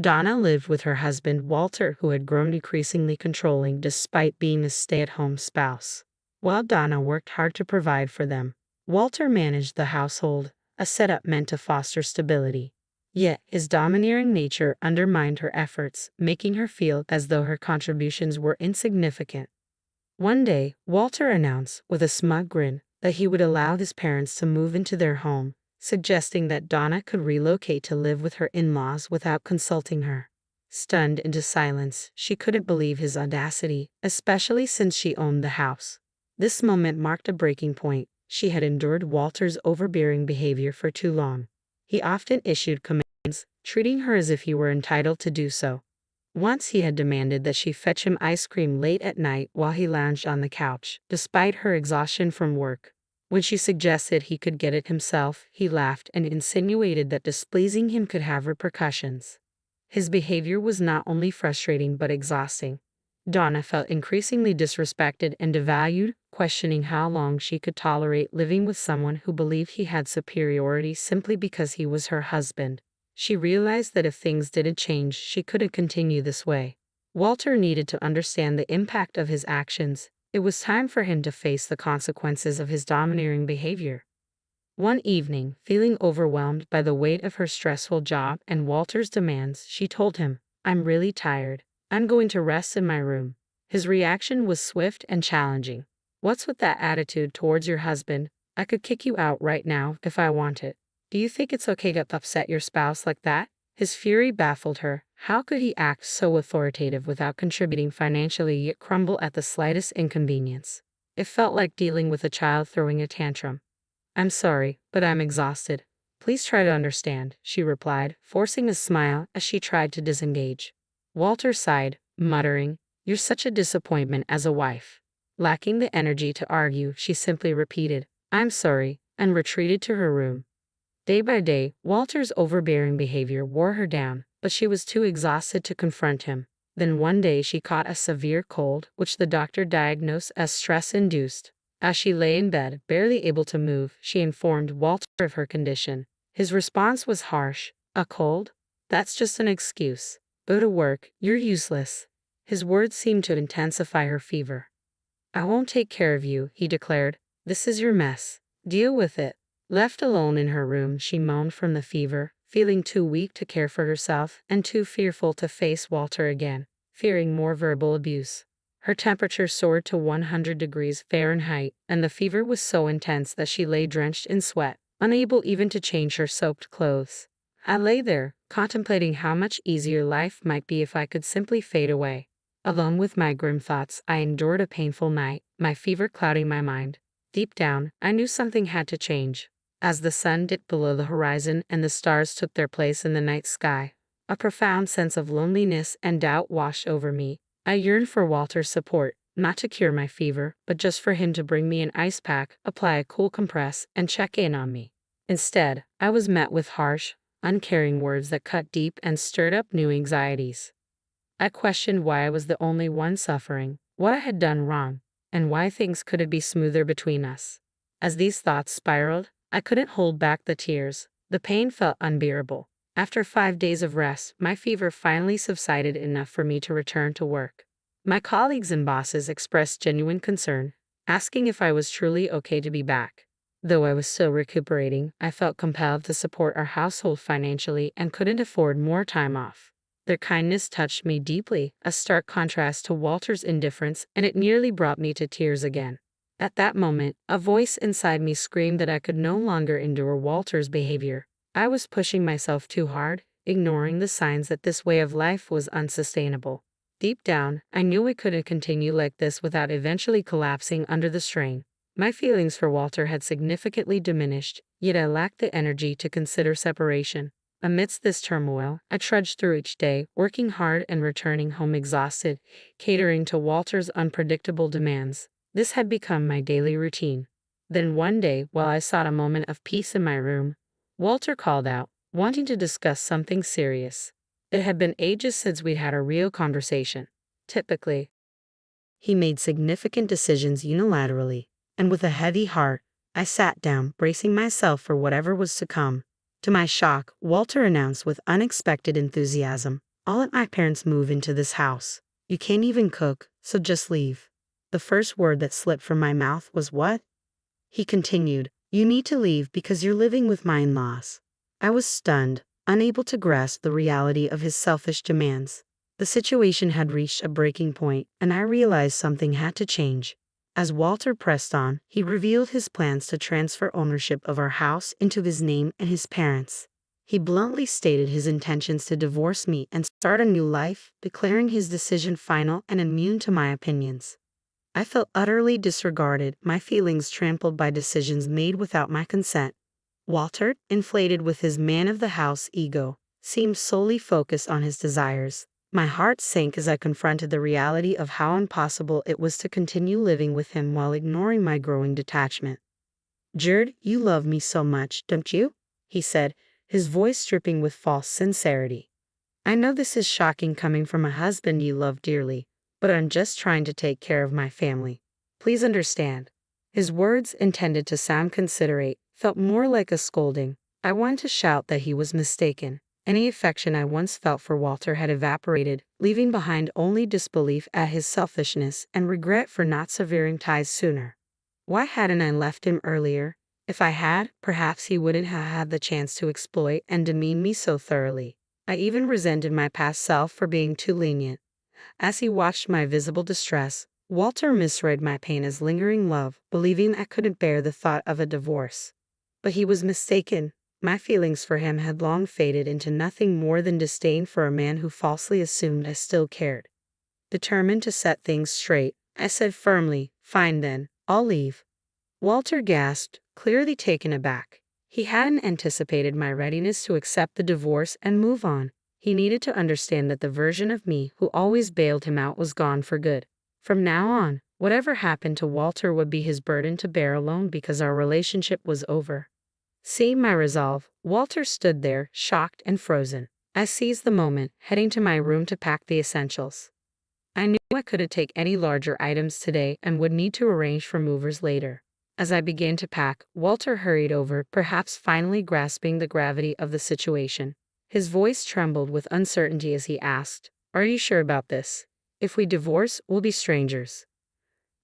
Donna lived with her husband Walter, who had grown increasingly controlling despite being a stay-at-home spouse. While Donna worked hard to provide for them, Walter managed the household, a setup meant to foster stability. Yet, his domineering nature undermined her efforts, making her feel as though her contributions were insignificant. One day, Walter announced, with a smug grin, that he would allow his parents to move into their home, suggesting that Donna could relocate to live with her in-laws without consulting her. Stunned into silence, she couldn't believe his audacity, especially since she owned the house. This moment marked a breaking point. She had endured Walter's overbearing behavior for too long. He often issued commands, treating her as if he were entitled to do so. Once he had demanded that she fetch him ice cream late at night while he lounged on the couch, despite her exhaustion from work. When she suggested he could get it himself, he laughed and insinuated that displeasing him could have repercussions. His behavior was not only frustrating but exhausting. Donna felt increasingly disrespected and devalued, questioning how long she could tolerate living with someone who believed he had superiority simply because he was her husband. She realized that if things didn't change, she couldn't continue this way. Walter needed to understand the impact of his actions. It was time for him to face the consequences of his domineering behavior. One evening, feeling overwhelmed by the weight of her stressful job and Walter's demands, she told him, "I'm really tired. I'm going to rest in my room." His reaction was swift and challenging. "What's with that attitude towards your husband? I could kick you out right now if I wanted. Do you think it's okay to upset your spouse like that?" His fury baffled her. How could he act so authoritative without contributing financially yet crumble at the slightest inconvenience? It felt like dealing with a child throwing a tantrum. "I'm sorry, but I'm exhausted. Please try to understand," she replied, forcing a smile as she tried to disengage. Walter sighed, muttering, "You're such a disappointment as a wife." Lacking the energy to argue, she simply repeated, "I'm sorry," and retreated to her room. Day by day, Walter's overbearing behavior wore her down, but she was too exhausted to confront him. Then one day she caught a severe cold, which the doctor diagnosed as stress-induced. As she lay in bed, barely able to move, she informed Walter of her condition. His response was harsh. "A cold? That's just an excuse. Go to work, you're useless." His words seemed to intensify her fever. "I won't take care of you," he declared. "This is your mess. Deal with it." Left alone in her room, she moaned from the fever, feeling too weak to care for herself and too fearful to face Walter again, fearing more verbal abuse. Her temperature soared to 100 degrees Fahrenheit, and the fever was so intense that she lay drenched in sweat, unable even to change her soaked clothes. I lay there, contemplating how much easier life might be if I could simply fade away. Alone with my grim thoughts, I endured a painful night, my fever clouding my mind. Deep down, I knew something had to change. As the sun dipped below the horizon and the stars took their place in the night sky, a profound sense of loneliness and doubt washed over me. I yearned for Walter's support, not to cure my fever, but just for him to bring me an ice pack, apply a cool compress, and check in on me. Instead, I was met with harsh, uncaring words that cut deep and stirred up new anxieties. I questioned why I was the only one suffering, what I had done wrong, and why things couldn't be smoother between us. As these thoughts spiraled, I couldn't hold back the tears. The pain felt unbearable. After 5 days of rest, my fever finally subsided enough for me to return to work. My colleagues and bosses expressed genuine concern, asking if I was truly okay to be back. Though I was still recuperating, I felt compelled to support our household financially and couldn't afford more time off. Their kindness touched me deeply, a stark contrast to Walter's indifference, and it nearly brought me to tears again. At that moment, a voice inside me screamed that I could no longer endure Walter's behavior. I was pushing myself too hard, ignoring the signs that this way of life was unsustainable. Deep down, I knew I couldn't continue like this without eventually collapsing under the strain. My feelings for Walter had significantly diminished, yet I lacked the energy to consider separation. Amidst this turmoil, I trudged through each day, working hard and returning home exhausted, catering to Walter's unpredictable demands. This had become my daily routine. Then one day, while I sought a moment of peace in my room, Walter called out, wanting to discuss something serious. It had been ages since we'd had a real conversation. Typically, he made significant decisions unilaterally, and with a heavy heart, I sat down, bracing myself for whatever was to come. To my shock, Walter announced with unexpected enthusiasm, I'll let my parents move into this house. You can't even cook, so just leave. The first word that slipped from my mouth was what? He continued, you need to leave because you're living with my in-laws. I was stunned, unable to grasp the reality of his selfish demands. The situation had reached a breaking point, and I realized something had to change. As Walter pressed on, he revealed his plans to transfer ownership of our house into his name and his parents'. He bluntly stated his intentions to divorce me and start a new life, declaring his decision final and immune to my opinions. I felt utterly disregarded, my feelings trampled by decisions made without my consent. Walter, inflated with his man-of-the-house ego, seemed solely focused on his desires. My heart sank as I confronted the reality of how impossible it was to continue living with him while ignoring my growing detachment. Jared, you love me so much, don't you? He said, his voice dripping with false sincerity. I know this is shocking coming from a husband you love dearly, but I'm just trying to take care of my family. Please understand. His words, intended to sound considerate, felt more like a scolding. I wanted to shout that he was mistaken. Any affection I once felt for Walter had evaporated, leaving behind only disbelief at his selfishness and regret for not severing ties sooner. Why hadn't I left him earlier? If I had, perhaps he wouldn't have had the chance to exploit and demean me so thoroughly. I even resented my past self for being too lenient. As he watched my visible distress, Walter misread my pain as lingering love, believing I couldn't bear the thought of a divorce. But he was mistaken. My feelings for him had long faded into nothing more than disdain for a man who falsely assumed I still cared. Determined to set things straight, I said firmly, fine then, I'll leave. Walter gasped, clearly taken aback. He hadn't anticipated my readiness to accept the divorce and move on. He needed to understand that the version of me who always bailed him out was gone for good. From now on, whatever happened to Walter would be his burden to bear alone because our relationship was over. Seeing my resolve, Walter stood there, shocked and frozen. I seized the moment, heading to my room to pack the essentials. I knew I couldn't take any larger items today and would need to arrange for movers later. As I began to pack, Walter hurried over, perhaps finally grasping the gravity of the situation. His voice trembled with uncertainty as he asked, are you sure about this? If we divorce, we'll be strangers.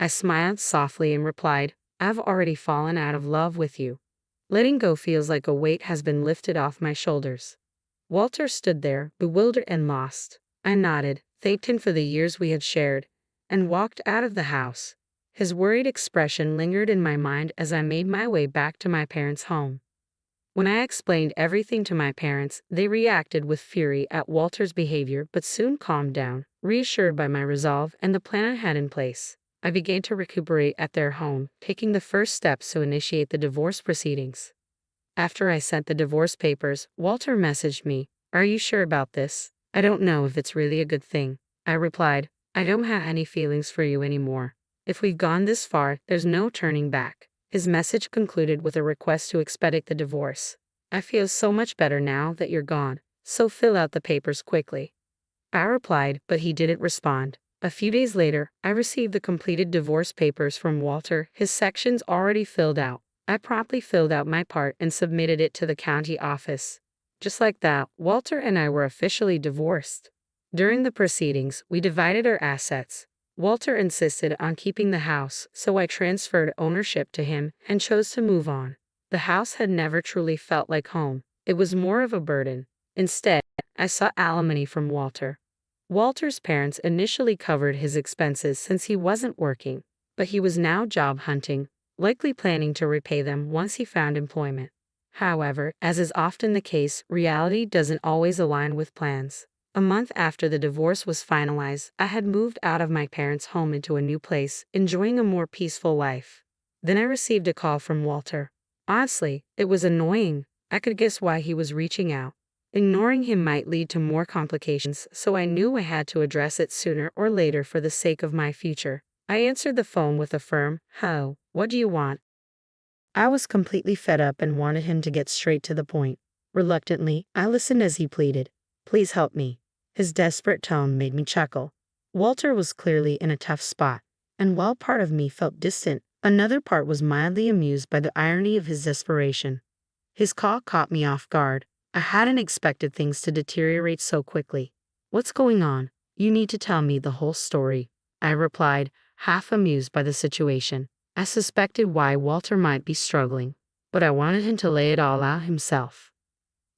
I smiled softly and replied, I've already fallen out of love with you. Letting go feels like a weight has been lifted off my shoulders. Walter stood there, bewildered and lost. I nodded, thanked him for the years we had shared, and walked out of the house. His worried expression lingered in my mind as I made my way back to my parents' home. When I explained everything to my parents, they reacted with fury at Walter's behavior but soon calmed down, reassured by my resolve and the plan I had in place. I began to recuperate at their home, taking the first steps to initiate the divorce proceedings. After I sent the divorce papers, Walter messaged me, are you sure about this? I don't know if it's really a good thing. I replied, I don't have any feelings for you anymore. If we've gone this far, there's no turning back. His message concluded with a request to expedite the divorce. I feel so much better now that you're gone, so fill out the papers quickly. I replied, but he didn't respond. A few days later, I received the completed divorce papers from Walter, his sections already filled out. I promptly filled out my part and submitted it to the county office. Just like that, Walter and I were officially divorced. During the proceedings, we divided our assets. Walter insisted on keeping the house, so I transferred ownership to him and chose to move on. The house had never truly felt like home. It was more of a burden. Instead, I sought alimony from Walter. Walter's parents initially covered his expenses since he wasn't working, but he was now job hunting, likely planning to repay them once he found employment. However, as is often the case, reality doesn't always align with plans. A month after the divorce was finalized, I had moved out of my parents' home into a new place, enjoying a more peaceful life. Then I received a call from Walter. Honestly, it was annoying. I could guess why he was reaching out. Ignoring him might lead to more complications, so I knew I had to address it sooner or later for the sake of my future. I answered the phone with a firm, "Hello, what do you want?" I was completely fed up and wanted him to get straight to the point. Reluctantly, I listened as he pleaded, "Please help me." His desperate tone made me chuckle. Walter was clearly in a tough spot, and while part of me felt distant, another part was mildly amused by the irony of his desperation. His call caught me off guard. I hadn't expected things to deteriorate so quickly. What's going on? You need to tell me the whole story, I replied, half amused by the situation. I suspected why Walter might be struggling, but I wanted him to lay it all out himself.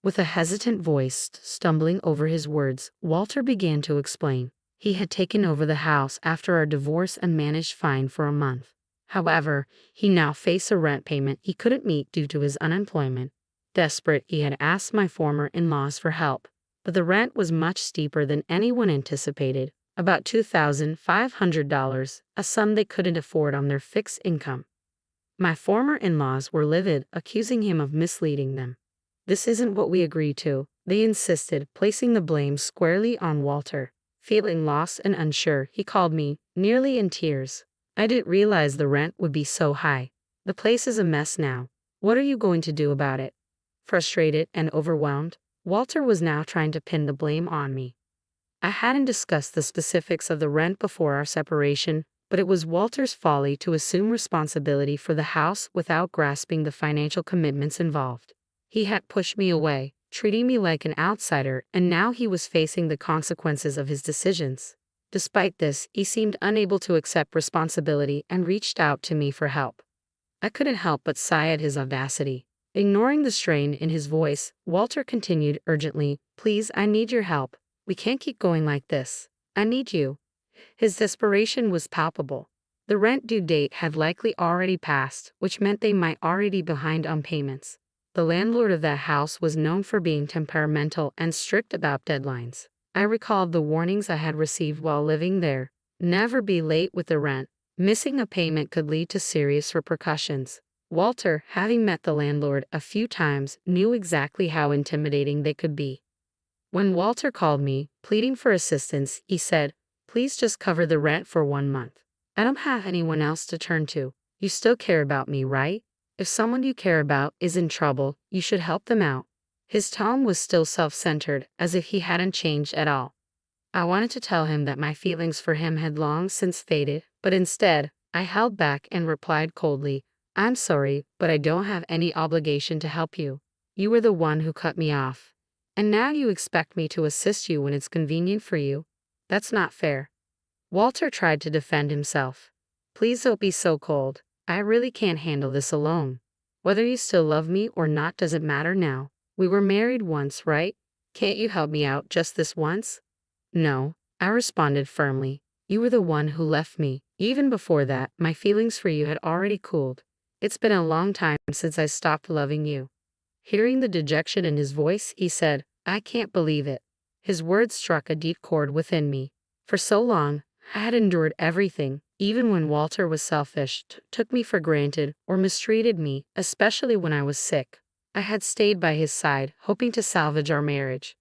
With a hesitant voice, stumbling over his words, Walter began to explain. He had taken over the house after our divorce and managed fine for a month. However, he now faced a rent payment he couldn't meet due to his unemployment. Desperate, he had asked my former in-laws for help, but the rent was much steeper than anyone anticipated, about $2,500, a sum they couldn't afford on their fixed income. My former in-laws were livid, accusing him of misleading them. This isn't what we agreed to, they insisted, placing the blame squarely on Walter. Feeling lost and unsure, he called me, nearly in tears. I didn't realize the rent would be so high. The place is a mess now. What are you going to do about it? Frustrated and overwhelmed, Walter was now trying to pin the blame on me. I hadn't discussed the specifics of the rent before our separation, but it was Walter's folly to assume responsibility for the house without grasping the financial commitments involved. He had pushed me away, treating me like an outsider, and now he was facing the consequences of his decisions. Despite this, he seemed unable to accept responsibility and reached out to me for help. I couldn't help but sigh at his audacity. Ignoring the strain in his voice, Walter continued urgently, "Please, I need your help. We can't keep going like this. I need you." His desperation was palpable. The rent due date had likely already passed, which meant they might already be behind on payments. The landlord of that house was known for being temperamental and strict about deadlines. I recalled the warnings I had received while living there. Never be late with the rent. Missing a payment could lead to serious repercussions. Walter, having met the landlord a few times, knew exactly how intimidating they could be. When Walter called me, pleading for assistance, he said, "Please just cover the rent for 1 month. I don't have anyone else to turn to. You still care about me, right? If someone you care about is in trouble, you should help them out." His tone was still self-centered, as if he hadn't changed at all. I wanted to tell him that my feelings for him had long since faded, but instead, I held back and replied coldly, "I'm sorry, but I don't have any obligation to help you. You were the one who cut me off. And now you expect me to assist you when it's convenient for you? That's not fair." Walter tried to defend himself. "Please don't be so cold. I really can't handle this alone. Whether you still love me or not doesn't matter now. We were married once, right? Can't you help me out just this once?" "No," I responded firmly. "You were the one who left me. Even before that, my feelings for you had already cooled. It's been a long time since I stopped loving you." Hearing the dejection in his voice, he said, "I can't believe it." His words struck a deep chord within me. For so long, I had endured everything, even when Walter was selfish, took me for granted, or mistreated me, especially when I was sick. I had stayed by his side, hoping to salvage our marriage.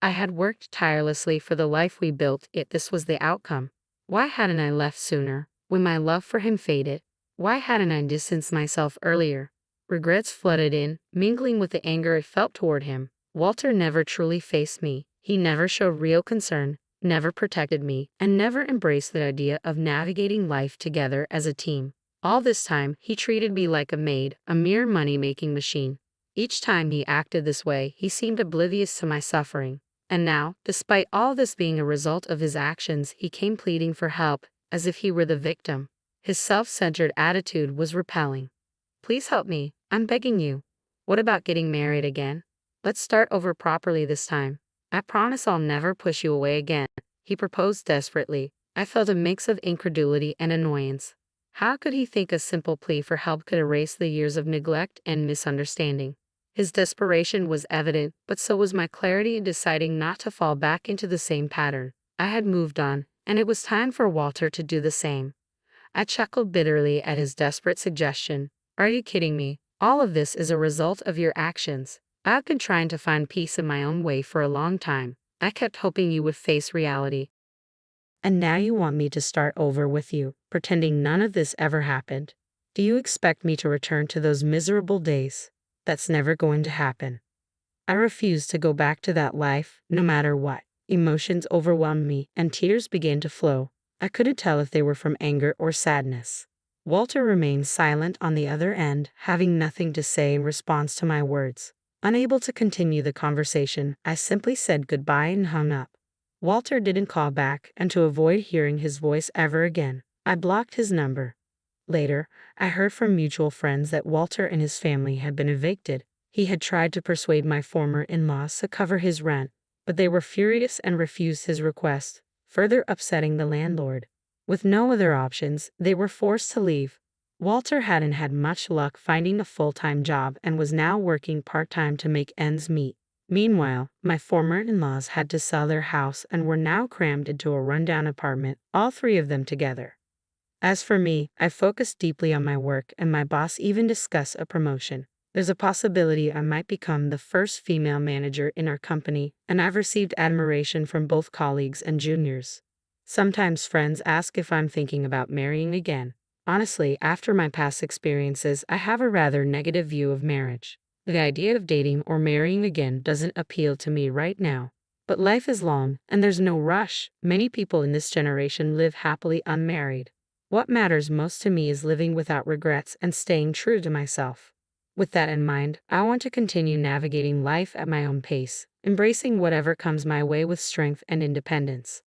I had worked tirelessly for the life we built, yet this was the outcome. Why hadn't I left sooner, when my love for him faded? Why hadn't I distanced myself earlier? Regrets flooded in, mingling with the anger I felt toward him. Walter never truly faced me. He never showed real concern, never protected me, and never embraced the idea of navigating life together as a team. All this time, he treated me like a maid, a mere money-making machine. Each time he acted this way, he seemed oblivious to my suffering. And now, despite all this being a result of his actions, he came pleading for help, as if he were the victim. His self-centered attitude was repelling. "Please help me. I'm begging you. What about getting married again? Let's start over properly this time. I promise I'll never push you away again," he proposed desperately. I felt a mix of incredulity and annoyance. How could he think a simple plea for help could erase the years of neglect and misunderstanding? His desperation was evident, but so was my clarity in deciding not to fall back into the same pattern. I had moved on, and it was time for Walter to do the same. I chuckled bitterly at his desperate suggestion. "Are you kidding me? All of this is a result of your actions. I've been trying to find peace in my own way for a long time. I kept hoping you would face reality. And now you want me to start over with you, pretending none of this ever happened. Do you expect me to return to those miserable days? That's never going to happen." I refused to go back to that life, no matter what. Emotions overwhelmed me, and tears began to flow. I couldn't tell if they were from anger or sadness. Walter remained silent on the other end, having nothing to say in response to my words. Unable to continue the conversation, I simply said goodbye and hung up. Walter didn't call back, and to avoid hearing his voice ever again, I blocked his number. Later, I heard from mutual friends that Walter and his family had been evicted. He had tried to persuade my former in-laws to cover his rent, but they were furious and refused his request, further upsetting the landlord. With no other options, they were forced to leave. Walter hadn't had much luck finding a full-time job and was now working part-time to make ends meet. Meanwhile, my former in-laws had to sell their house and were now crammed into a rundown apartment, all three of them together. As for me, I focused deeply on my work, and my boss even discussed a promotion. There's a possibility I might become the first female manager in our company, and I've received admiration from both colleagues and juniors. Sometimes friends ask if I'm thinking about marrying again. Honestly, after my past experiences, I have a rather negative view of marriage. The idea of dating or marrying again doesn't appeal to me right now. But life is long, and there's no rush. Many people in this generation live happily unmarried. What matters most to me is living without regrets and staying true to myself. With that in mind, I want to continue navigating life at my own pace, embracing whatever comes my way with strength and independence.